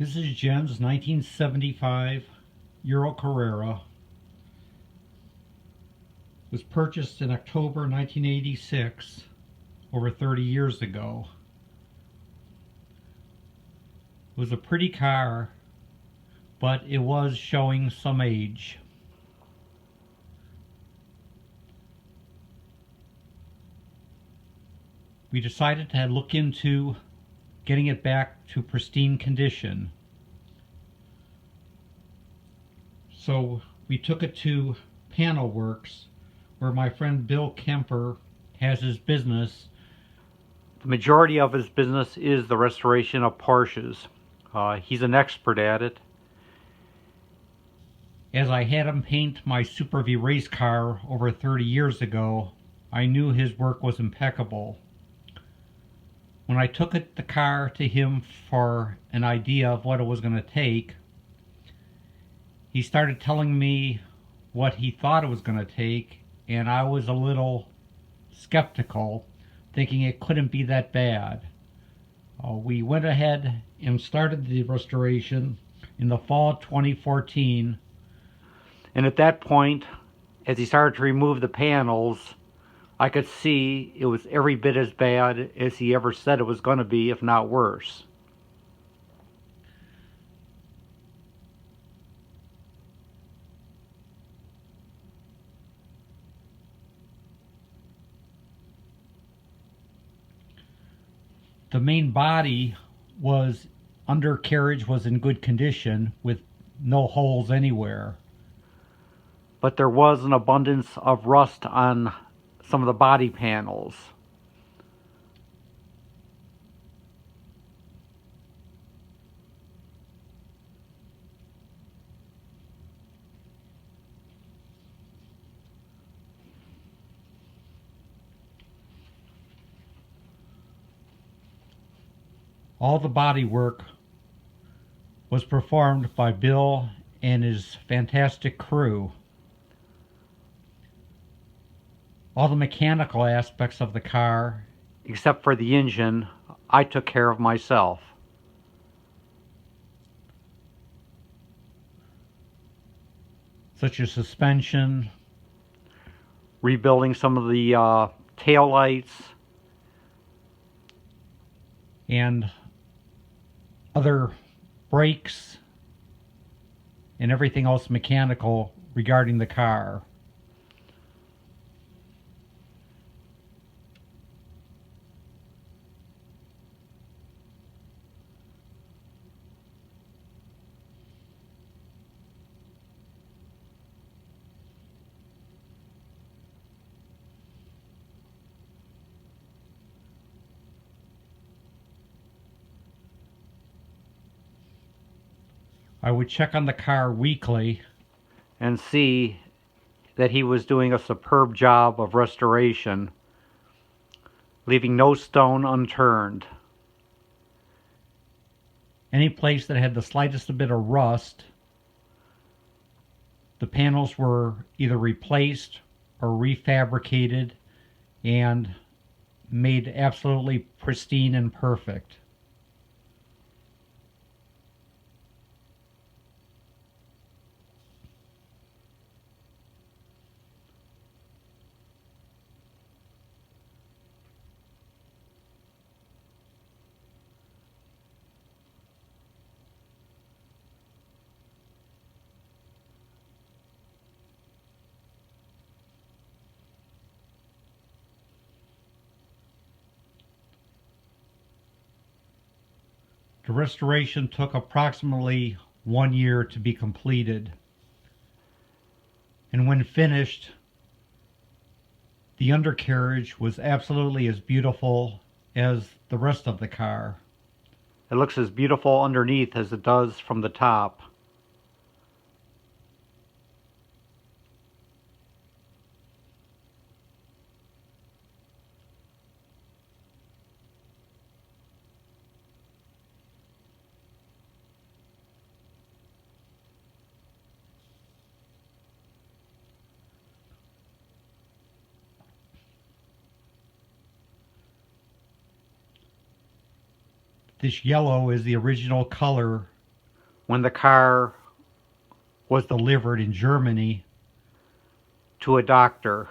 This is Jen's 1975 Euro Carrera. It was purchased in October 1986, over 30 years ago. It was a pretty car, but it was showing some age. We decided to look into getting it back to pristine condition. So we took it to Panel Works, where my friend Bill Kemper has his business. The majority of his business is the restoration of Porsches. He's an expert at it. As I had him paint my Super V race car over 30 years ago, I knew his work was impeccable. When I took the car to him for an idea of what it was going to take, he started telling me what he thought it was going to take, and I was a little skeptical, thinking it couldn't be that bad. We went ahead and started the restoration in the fall of 2014, and at that point, as he started to remove the panels, I could see it was every bit as bad as he ever said it was going to be, if not worse. The main body undercarriage was in good condition with no holes anywhere. But there was an abundance of rust on some of the body panels. All the body work was performed by Bill and his fantastic crew. All the mechanical aspects of the car, except for the engine, I took care of myself. Such as suspension, rebuilding some of the tail lights, and other brakes, and everything else mechanical regarding the car. I would check on the car weekly and see that he was doing a superb job of restoration, leaving no stone unturned. Any place that had the slightest bit of rust, the panels were either replaced or refabricated and made absolutely pristine and perfect. The restoration took approximately 1 year to be completed. And when finished, the undercarriage was absolutely as beautiful as the rest of the car. It looks as beautiful underneath as it does from the top. This yellow is the original color when the car was delivered in Germany to a doctor.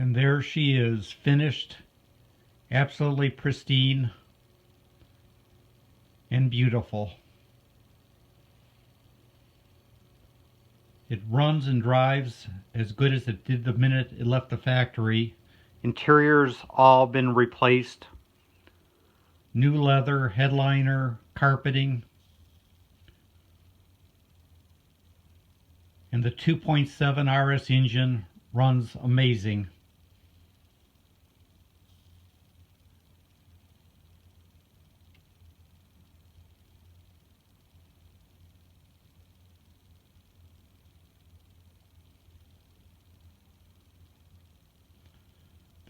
And there she is, finished, absolutely pristine and beautiful. It runs and drives as good as it did the minute it left the factory. Interior's all been replaced. New leather, headliner, carpeting. And the 2.7 RS engine runs amazing.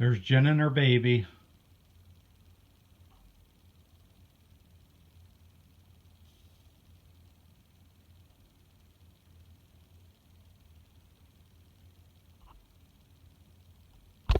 There's Jen and her baby.